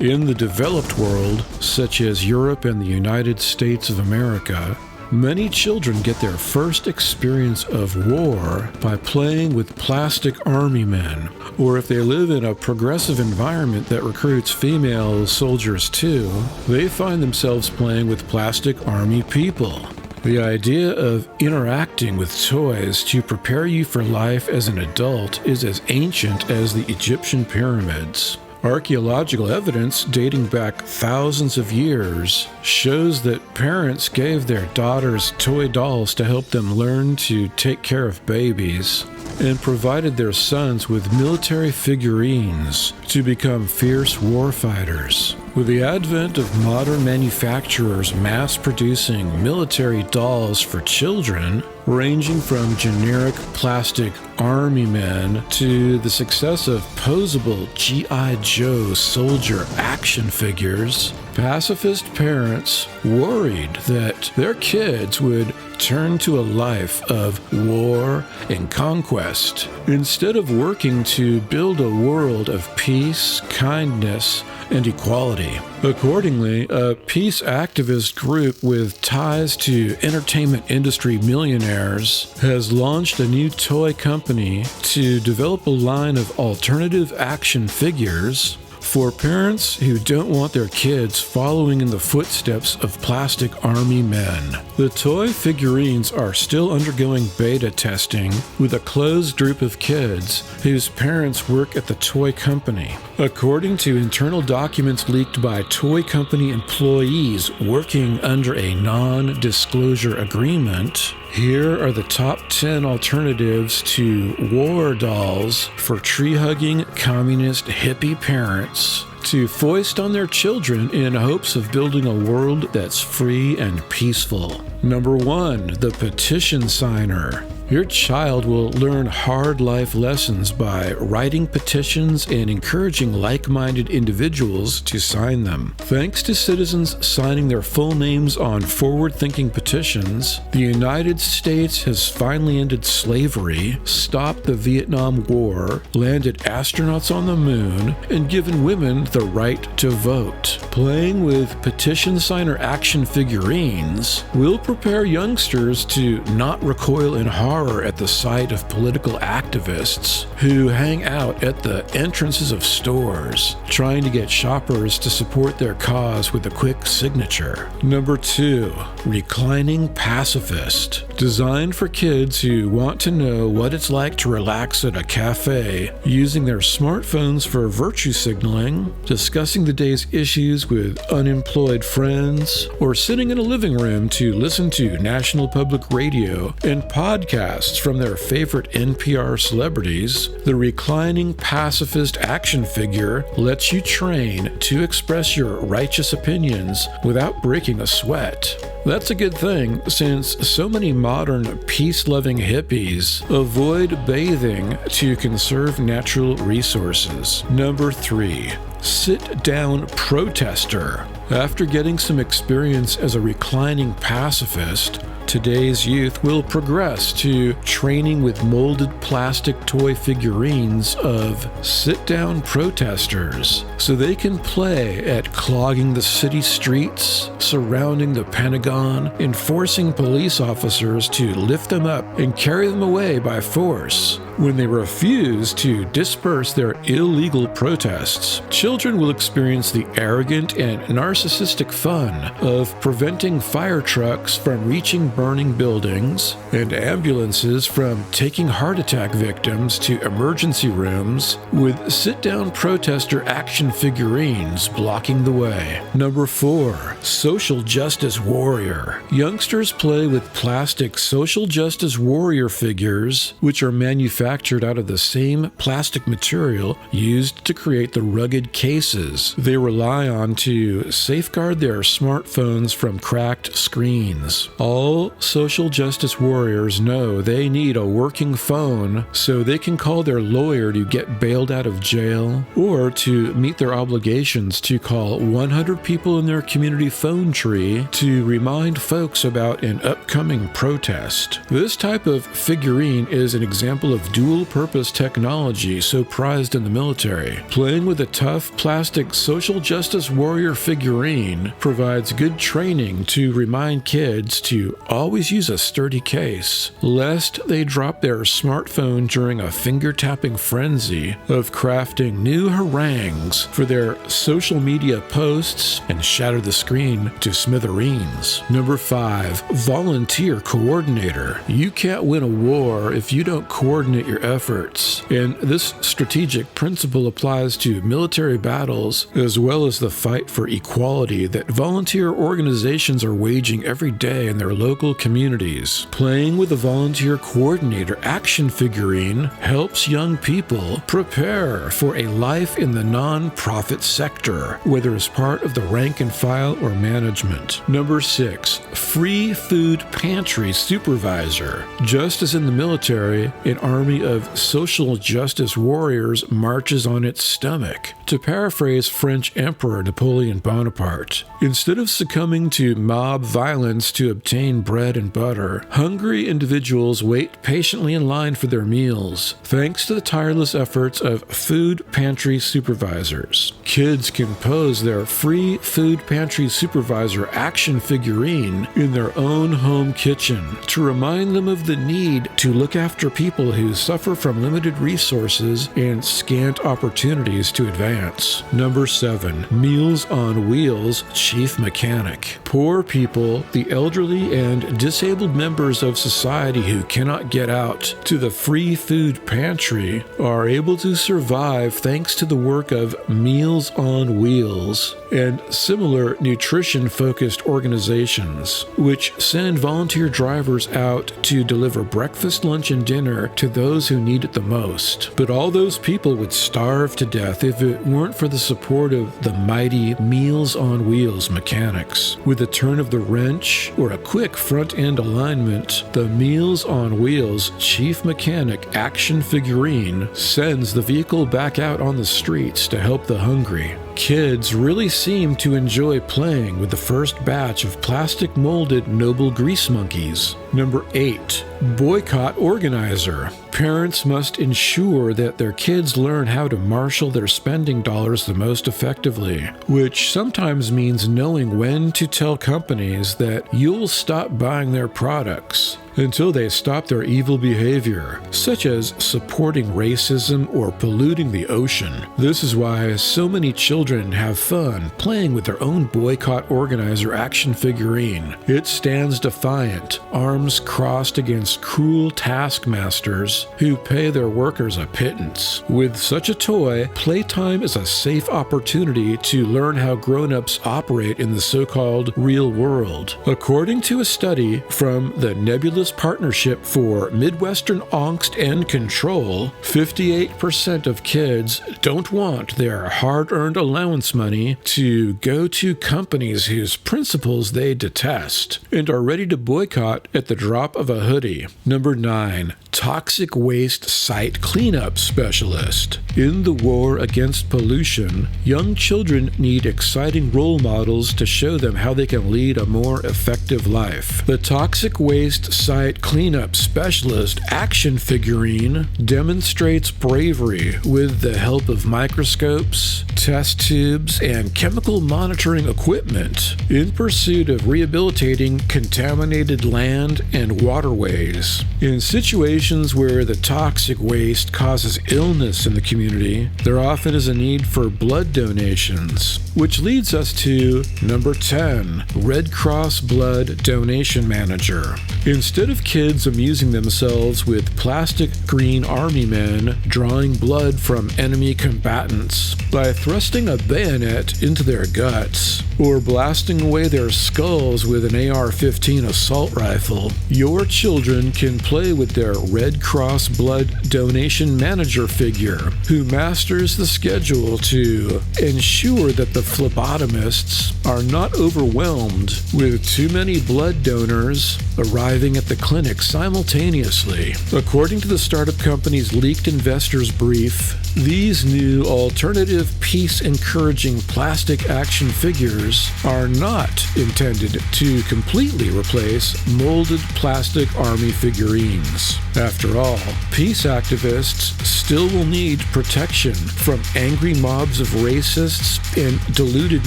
In the developed world, such as Europe and the United States of America, many children get their first experience of war by playing with plastic army men, or if they live in a progressive environment that recruits female soldiers too, they find themselves playing with plastic army people. The idea of interacting with toys to prepare you for life as an adult is as ancient as the Egyptian pyramids. Archeological evidence dating back thousands of years shows that parents gave their daughters toy dolls to help them learn to take care of babies, and provided their sons with military figurines to become fierce warfighters. With the advent of modern manufacturers mass-producing military dolls for children, ranging from generic plastic army men to the success of posable G.I. Joe soldier action figures, pacifist parents worried that their kids would turn to a life of war and conquest instead of working to build a world of peace, kindness, and equality. Accordingly, a peace activist group with ties to entertainment industry millionaires has launched a new toy company to develop a line of alternative action figures for parents who don't want their kids following in the footsteps of plastic army men. The toy figurines are still undergoing beta testing with a closed group of kids whose parents work at the toy company. According to internal documents leaked by toy company employees working under a non-disclosure agreement, here are the top 10 alternatives to war dolls for tree-hugging communist hippie parents to foist on their children in hopes of building a world that's free and peaceful. Number 1, the Petition Signer. Your child will learn hard life lessons by writing petitions and encouraging like-minded individuals to sign them. Thanks to citizens signing their full names on forward-thinking petitions, the United States has finally ended slavery, stopped the Vietnam War, landed astronauts on the moon, and given women the right to vote. Playing with Petition Signer action figurines will prepare youngsters to not recoil in horror at the sight of political activists who hang out at the entrances of stores, trying to get shoppers to support their cause with a quick signature. Number 2, Reclining Pacifist. Designed for kids who want to know what it's like to relax at a cafe, using their smartphones for virtue signaling, discussing the day's issues with unemployed friends, or sitting in a living room to listen to National Public Radio and podcasts from their favorite NPR celebrities, the Reclining Pacifist action figure lets you train to express your righteous opinions without breaking a sweat. That's a good thing, since so many modern peace-loving hippies avoid bathing to conserve natural resources. Number 3, Sitdown Protester. After getting some experience as a reclining pacifist, today's youth will progress to training with molded plastic toy figurines of sit-down protesters so they can play at clogging the city streets, surrounding the Pentagon, and forcing police officers to lift them up and carry them away by force. When they refuse to disperse their illegal protests, children will experience the arrogant and narcissistic fun of preventing fire trucks from reaching burning buildings and ambulances from taking heart attack victims to emergency rooms with sit-down protester action figurines blocking the way. Number 4, Social Justice Warrior. Youngsters play with plastic social justice warrior figures, which are manufactured out of the same plastic material used to create the rugged cases they rely on to safeguard their smartphones from cracked screens. All social justice warriors know they need a working phone so they can call their lawyer to get bailed out of jail, or to meet their obligations to call 100 people in their community phone tree to remind folks about an upcoming protest. This type of figurine is an example of dual-purpose technology so prized in the military. Playing with a tough plastic social justice warrior figurine provides good training to remind kids to always use a sturdy case, lest they drop their smartphone during a finger-tapping frenzy of crafting new harangues for their social media posts and shatter the screen to smithereens. Number 5. Volunteer Coordinator. You can't win a war if you don't coordinate your efforts, and this strategic principle applies to military battles as well as the fight for equality that volunteer organizations are waging every day in their local communities. Playing with a volunteer coordinator action figurine helps young people prepare for a life in the non-profit sector, whether as part of the rank and file or management. Number 6. Free Food Pantry Supervisor. Just as in the military, an army of social justice warriors marches on its stomach. To paraphrase French Emperor Napoleon Bonaparte, instead of succumbing to mob violence to obtain bread and butter, hungry individuals wait patiently in line for their meals, thanks to the tireless efforts of food pantry supervisors. Kids can pose their free food pantry supervisor action figurine in their own home kitchen to remind them of the need to look after people who suffer from limited resources and scant opportunities to advance. Number 7. Meals on Wheels Chief Mechanic. Poor people, the elderly, and disabled members of society who cannot get out to the free food pantry are able to survive thanks to the work of Meals on Wheels and similar nutrition-focused organizations, which send volunteer drivers out to deliver breakfast, lunch, and dinner to those who need it the most. But all those people would starve to death if it weren't for the support of the mighty Meals on Wheels mechanics. With a turn of the wrench or a quick front-end alignment, the Meals on Wheels Chief Mechanic action figurine sends the vehicle back out on the streets to help the hungry. Kids really seem to enjoy playing with the first batch of plastic-molded noble grease monkeys. Number 8. Boycott Organizer. Parents must ensure that their kids learn how to marshal their spending dollars the most effectively, which sometimes means knowing when to tell companies that you'll stop buying their products until they stop their evil behavior, such as supporting racism or polluting the ocean. This is why so many children have fun playing with their own Boycott Organizer action figurine. It stands defiant, arms crossed against cruel taskmasters who pay their workers a pittance. With such a toy, playtime is a safe opportunity to learn how grown-ups operate in the so-called real world. According to a study from the Nebulous Partnership for Midwestern Angst and Control, 58% of kids don't want their hard-earned allowance money to go to companies whose principles they detest and are ready to boycott at the drop of a hoodie. Number 9. Toxic Waste Site Cleanup Specialist. In the war against pollution, young children need exciting role models to show them how they can lead a more effective life. The Toxic Waste Site Cleanup Specialist action figurine demonstrates bravery with the help of microscopes, test tubes, and chemical monitoring equipment in pursuit of rehabilitating contaminated land and waterways. In situations where the toxic waste causes illness in the community, there often is a need for blood donations, which leads us to number 10, Red Cross Blood Donation Manager. Instead of kids amusing themselves with plastic green army men drawing blood from enemy combatants by thrusting a bayonet into their guts or blasting away their skulls with an AR-15 assault rifle, your children can play with their Red Cross Blood Donation Manager figure, who masters the schedule to ensure that the phlebotomists are not overwhelmed with too many blood donors arriving at the clinic simultaneously. According to the startup company's leaked investors brief, these new alternative peace-encouraging plastic action figures are not intended to completely replace molded plastic army figurines. After all, peace activists still will need protection from angry mobs of racists and deluded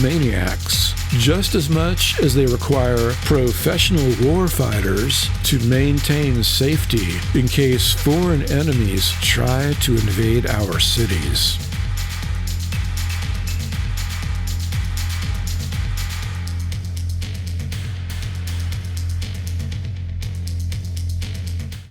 maniacs, just as much as they require professional warfighters to maintain safety in case foreign enemies try to invade our cities.